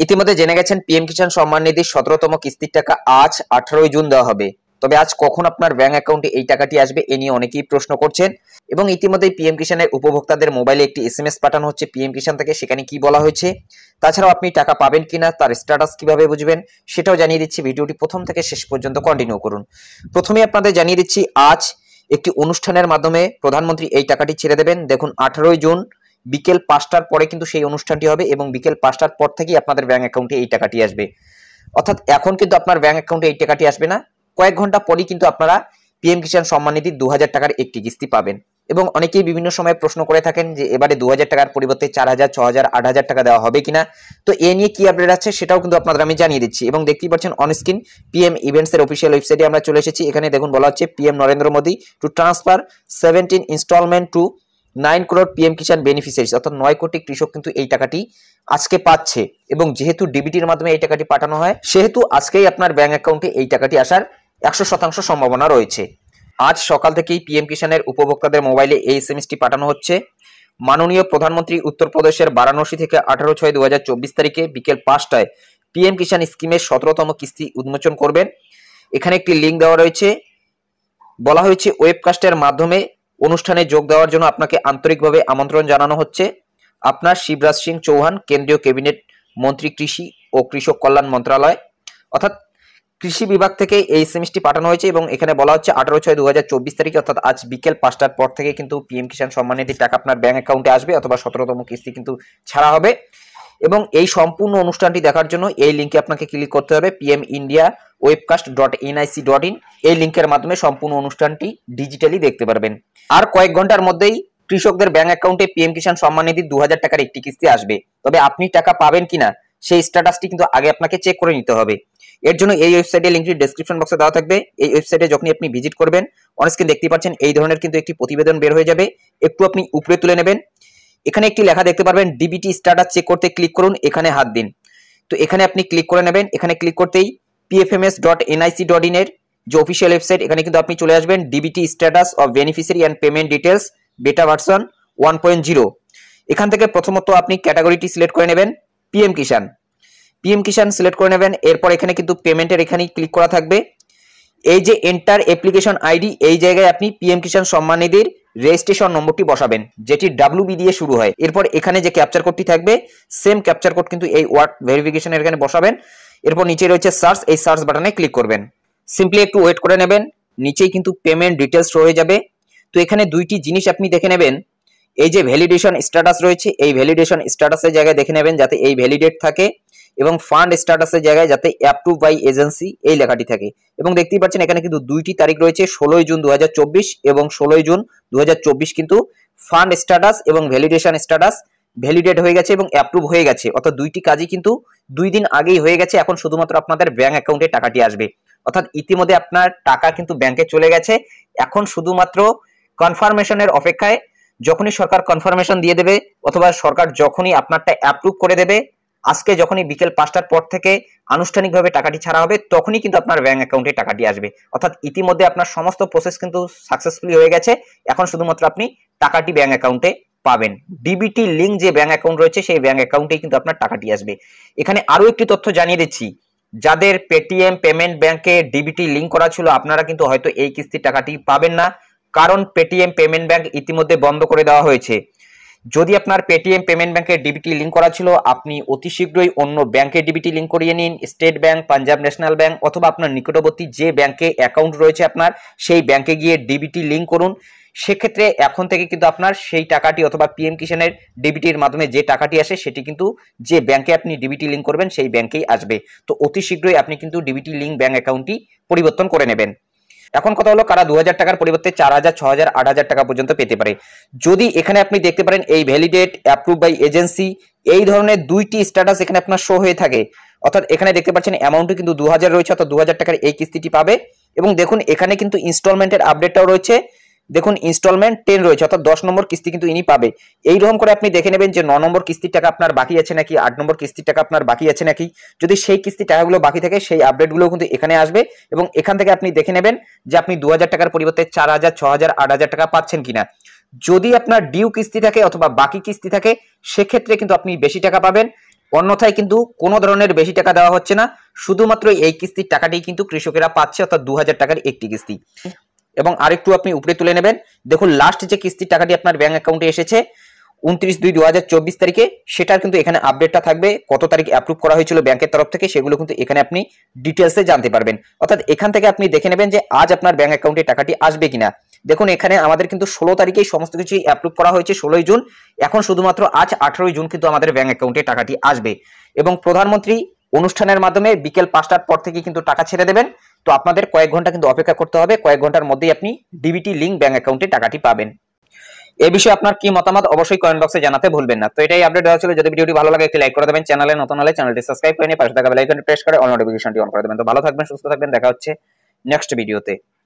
ইতিমধ্যে জেনে গেছেন পিএম কিষাণ সম্মান নিধির 17তম কিস্তির টাকা আজ 18 জুন দেওয়া হবে। তবে আজ কখন আপনার ব্যাংক অ্যাকাউন্টে এই টাকাটি আসবে এ নিয়ে অনেকেই প্রশ্ন করছেন এবং ইতিমধ্যে পিএম কিষাণের উপভোক্তাদের মোবাইলে একটি এসএমএস পাঠানো হচ্ছে পিএম কিষাণ থেকে। সেখানে কি বলা হয়েছে, তাছাড়াও আপনি টাকা পাবেন কিনা, তার স্ট্যাটাস কিভাবে বুঝবেন সেটাও জানিয়ে দিচ্ছি। ভিডিওটি প্রথম থেকে শেষ পর্যন্ত কন্টিনিউ করুন। প্রথমে আপনাদের জানিয়ে দিচ্ছি, আজ একটি অনুষ্ঠানের মাধ্যমে প্রধানমন্ত্রী এই টাকাটি ছেড়ে দেবেন। দেখুন 18 জুন বিকেল 5টার পরে কিন্তু সেই অনুষ্ঠানটি হবে এবং বিকেল 5টার পর থেকেই আপনাদের ব্যাংক অ্যাকাউন্টে এই টাকাটি আসবে। অর্থাৎ এখন কিন্তু আপনার ব্যাংক অ্যাকাউন্টে এই টাকাটি আসবে না, কয়েক ঘন্টা পরেই কিন্তু আপনারা পিএম কিষাণ সম্মান নিধির 2000 টাকার একটি কিস্তি পাবেন। এবং অনেকেই বিভিন্ন সময় প্রশ্ন করে থাকেন যে এবারে 2000 টাকার পরিবর্তে 4000, 6000, 8000 টাকা দেওয়া হবে কিনা। তো এ নিয়ে কি আপডেট আছে সেটাও কিন্তু আপনাদের আমি জানিয়ে দিচ্ছি। এবং দেখতেই পাচ্ছেন অন স্ক্রিন পিএম ইভেন্টস এর অফিসিয়াল ওয়েবসাইটে আমরা চলে এসেছি। এখানে দেখুন বলা হচ্ছে PM Narendra Modi to transfer 17 instalment to 9 crore PM Kisan beneficiaries, অর্থাৎ 9 কোটি কৃষক কিন্তু এই টাকাটি আজকে পাচ্ছে। এবং যেহেতু ডিবিটির মাধ্যমে এই টাকাটি পাঠানো হয় সেহেতু আজকেই আপনার ব্যাংক অ্যাকাউন্টে এই টাকাটি আসার 100% সম্ভাবনা রয়েছে। আজ সকাল থেকেই পিএম কিষাণের উপভোক্তাদের মোবাইলে এই এসএমএসটি পাঠানো হচ্ছে। মাননীয় প্রধানমন্ত্রী উত্তরপ্রদেশের বারাণসী থেকে 18/6/2024 তারিখে বিকেল 5টায় পিএম কিষাণ স্কিমের 17তম কিস্তি উন্মোচন করবেন। এখানে একটি লিঙ্ক দেওয়া রয়েছে, বলা হয়েছে ওয়েবকাস্টের মাধ্যমে অনুষ্ঠানে যোগ দেওয়ার জন্য আপনাকে আন্তরিকভাবে আমন্ত্রণ জানানো হচ্ছে। আপনার শিবরাজ সিং চৌহান, কেন্দ্রীয় ক্যাবিনেট মন্ত্রী, কৃষি ও কৃষক কল্যাণ মন্ত্রণালয়, অর্থাৎ কৃষি বিভাগ থেকে এই এসএমএসটি পাঠানো হয়েছে। এবং এখানে বলা হচ্ছে 18/6/2024 তারিখে অর্থাৎ আজ বিকেল 5টার পর থেকে কিন্তু পিএম কিষাণ সম্মান নিধির টাকা আপনার ব্যাংক অ্যাকাউন্টে আসবে অথবা 17তম কিস্তি কিন্তু ছাড়া হবে। এবং এই সম্পূর্ণ অনুষ্ঠানটি দেখার জন্য এই লিঙ্কে আপনাকে ক্লিক করতে হবে pmindia.webcast.nic.in। এই লিঙ্কের মাধ্যমে সম্পূর্ণ অনুষ্ঠানটি ডিজিটালি দেখতে পারবেন। আর কয়েক ঘন্টার মধ্যেই কৃষকদের ব্যাংক অ্যাকাউন্টে পিএম কিষাণ সম্মান নিধির 2000 টাকার একটি কিস্তি আসবে। তবে আপনি টাকা পাবেন কিনা সেই স্ট্যাটাসটি কিন্তু আগে আপনাকে চেক করে নিতে হবে। এর জন্য এই ওয়েবসাইটের লিঙ্কটি ডেসক্রিপশন বক্সে দেওয়া থাকবে। এই ওয়েবসাইটে যখনই আপনি ভিজিট করবেন অন স্ক্রিন দেখতে পাচ্ছেন এই ধরনের কিন্তু একটি প্রতিবেদন বের হয়ে যাবে। একটু আপনি উপরে তুলে নেবেন, এখানে একটি লেখা দেখতে পারবেন ডিবিটি স্ট্যাটাস চেক করতে ক্লিক করুন, এখানে হাত দিন। তো এখানে আপনি ক্লিক করে নেবেন। এখানে ক্লিক করতেই pfms.nic.in এর যে অফিসিয়াল ওয়েবসাইট এখানে কিন্তু আপনি চলে আসবেন। DBT status of beneficiary and payment details বেটা ভার্সন 1.0। এখান থেকে প্রথমত আপনি ক্যাটাগরিটি সিলেক্ট করে নেবেন পিএম কিষাণ। পিএম কিষাণ সিলেক্ট করে নেবেন। এরপর এখানে কিন্তু পেমেন্টের এখানেই ক্লিক করা থাকবে। এই যে এন্টার অ্যাপ্লিকেশন আইডি, এই জায়গায় আপনি পিএম কিষাণ সম্মান নিধির রেজিস্ট্রেশন নম্বরটি বসাবেন যেটি WB দিয়ে শুরু হয়। এরপর এখানে যে ক্যাপচার কোডটি থাকবে সেম ক্যাপচার কোড কিন্তু এই ওয়ার্ড ভেরিফিকেশনের এখানে বসাবেন। এরপর নিচে রয়েছে সার্চ, এই সার্চ বাটনে ক্লিক করবেন। সিম্পলি একটু ওয়েট করে নেবেন, নিচেই কিন্তু পেমেন্ট ডিটেলস শো হয়ে যাবে। তো এখানে দুইটি জিনিস আপনি দেখে নেবেন, এই যে ভ্যালিডেশন স্ট্যাটাস রয়েছে এই ভ্যালিডেশন স্ট্যাটাসের জায়গায় দেখে নেবেন যাতে এই ভ্যালিডেট থাকে এবং ফান্ড স্ট্যাটাসের জায়গায় যাতে অ্যাপ্রুভ বাই এজেন্সি এই লেখাটি থাকে। এবং দেখতেই পাচ্ছেন এখানে কিন্তু দুইটি তারিখ রয়েছে, 16 জুন 2024 এবং 16 জুন 2024 কিন্তু ফান্ড স্ট্যাটাস এবং ভ্যালিডেশন স্ট্যাটাস ভ্যালিডেট হয়ে গেছে এবং অ্যাপ্রুভ হয়ে গেছে। অর্থাৎ দুইটি কাজই কিন্তু 2 দিন আগেই হয়ে গেছে। এখন শুধুমাত্র আপনাদের ব্যাংক অ্যাকাউন্টে টাকাটি আসবে। অর্থাৎ ইতিমধ্যে আপনার টাকা কিন্তু ব্যাংকে চলে গেছে, এখন শুধুমাত্র কনফার্মেশনের অপেক্ষায়। যখনই সরকার কনফার্মেশন দিয়ে দেবে অথবা সরকার যখনই আপনারটা অ্যাপ্রুভ করে দেবে, আজকে যখনই বিকেল 5টার পর থেকে আনুষ্ঠানিকভাবে টাকাটি ছাড়া হবে তখনই কিন্তু আপনার ব্যাংক অ্যাকাউন্টে টাকাটি আসবে। অর্থাৎ ইতিমধ্যে আপনার সমস্ত প্রসেস কিন্তু সাকসেসফুলি হয়ে গেছে, এখন শুধুমাত্র আপনি টাকাটি ব্যাংক অ্যাকাউন্টে পাবেন। ডিবিটি লিঙ্ক যে ব্যাংক অ্যাকাউন্ট রয়েছে সেই ব্যাংক অ্যাকাউন্টেই কিন্তু আপনার টাকাটি আসবে। এখানে আরো একটি তথ্য জানিয়ে দিচ্ছি, যাদের পেটিএম পেমেন্ট ব্যাংকে ডিবিটি লিঙ্ক করা ছিল আপনারা কিন্তু হয়তো এই কিস্তির টাকাটি পাবেন না, কারণ পেটিএম পেমেন্ট ব্যাংক ইতিমধ্যে বন্ধ করে দেওয়া হয়েছে। যদি আপনার পেটিএম পেমেন্ট ব্যাংকের ডিবিটি লিঙ্ক করা ছিল আপনি অতি শীঘ্রই অন্য ব্যাংকের ডিবিটি লিঙ্ক করিয়ে নিন। State bank, Punjab national bank অথবা আপনার নিকটবর্তী যে ব্যাংকে অ্যাকাউন্ট রয়েছে আপনার সেই ব্যাংকে গিয়ে ডিবিটি লিঙ্ক করুন। সেক্ষেত্রে এখন থেকে কিন্তু আপনার সেই টাকাটি অথবা পিএম কিষাণের ডিবিটির মাধ্যমে যে টাকাটি আসে সেটি কিন্তু যে ব্যাংকে আপনি ডিবিটি লিঙ্ক করবেন সেই ব্যাংকেই আসবে। তো অতি শীঘ্রই আপনি কিন্তু ডিবিটি লিঙ্ক ব্যাংক অ্যাকাউন্টটি পরিবর্তন করে নেবেন। এখন কথা হলো কারা 2000 টাকার পরিবর্তে 4000, 6000, 8000 টাকা পর্যন্ত পেতে পারে। যদি এখানে আপনি দেখতে পারেন এই ভ্যালিডেট, অ্যাপ্রুভ বাই এজেন্সি এই ধরনের দুইটি স্ট্যাটাস এখানে আপনার শো হয়ে থাকে, অর্থাৎ এখানে দেখতে পাচ্ছেন অ্যামাউন্টও কিন্তু 2000 রয়েছে, অর্থাৎ 2000 টাকার এই কিস্তিটি পাবে। এবং দেখুন এখানে কিন্তু ইনস্টলমেন্টের আপডেটটাও রয়েছে, দেখুন ইনস্টলমেন্ট 10 রয়েছে, অর্থাৎ 10 নম্বর কিস্তি কিন্তু ইনি পাবে। এইরকম করে আপনি দেখে নেবেন যে 9 নম্বর কিস্তির টাকা আপনার বাকি আছে নাকি, 8 নম্বর কিস্তির টাকা আপনার বাকি আছে নাকি। যদি সেই কিস্তির টাকাগুলো বাকি থাকে সেই আপডেটগুলো কিন্তু এখানে আসবে এবং এখান থেকে আপনি দেখে নেবেন যে আপনি 2000 টাকার পরিবর্তে 4000, 6000, 8000 টাকা পাচ্ছেন কিনা। যদি আপনার ডিউ কিস্তি থাকে অথবা বাকি কিস্তি থাকে সেক্ষেত্রে কিন্তু আপনি বেশি টাকা পাবেন। অন্যথায় কিন্তু কোনো ধরনের বেশি টাকা দেওয়া হচ্ছে না, শুধুমাত্র এই কিস্তির টাকাটি কিন্তু কৃষকেরা পাচ্ছে, অর্থাৎ 2000 টাকার একটি কিস্তি। এবং আরেকটু আপনি উপরে তুলে নেবেন, দেখুন লাস্ট যে কিস্তির টাকাটি আপনার ব্যাংক অ্যাকাউন্টে এসেছে 29/2/2024 তারিখে, সেটার কিন্তু এখানে আপডেটটা থাকবে, কত তারিখে অ্যাপ্রুভ করা হয়েছিল ব্যাংকের তরফ থেকে, সেগুলো কিন্তু এখানে আপনি ডিটেলসে জানতে পারবেন। অর্থাৎ এখান থেকে আপনি দেখে নেবেন যে আজ আপনার ব্যাংক অ্যাকাউন্টে টাকাটি আসবে কিনা। দেখুন এখানে আমাদের কিন্তু 16 তারিখেই সমস্ত কিছু অ্যাপ্রুভ করা হয়েছে, 16ই জুন, এখন শুধুমাত্র আজ 18ই জুন কিন্তু আমাদের ব্যাংক অ্যাকাউন্টে টাকাটি আসবে। এবং প্রধানমন্ত্রী অনুষ্ঠানের মাধ্যমে বিকেল 5টার পর থেকে কিন্তু টাকা ছেড়ে দেবেন। তো আপনাদের কয়েক ঘন্টা কিন্তু অপেক্ষা করতে হবে, কয়েক ঘন্টার মধ্যেই আপনি ডিবিটি লিংক ব্যাংক অ্যাকাউন্টে টাকাটি পাবেন। এই বিষয়ে আপনার কি মতামত অবশ্যই কমেন্ট বক্সে জানাতে ভুলবেন না। তো এটাই আপডেট দেওয়া ছিল। যদি ভিডিওটি ভালো লাগে একটি লাইক করে দেবেন, চ্যানেলে নতুন হলে চ্যানেলটি সাবস্ক্রাইব করে নিয়ে পাশে থাকা বেল আইকনটি প্রেস করে অল নোটিফিকেশনটি অন করে দেবেন। তো ভালো থাকবেন, সুস্থ থাকবেন, দেখা হচ্ছে নেক্সট ভিডিওতে।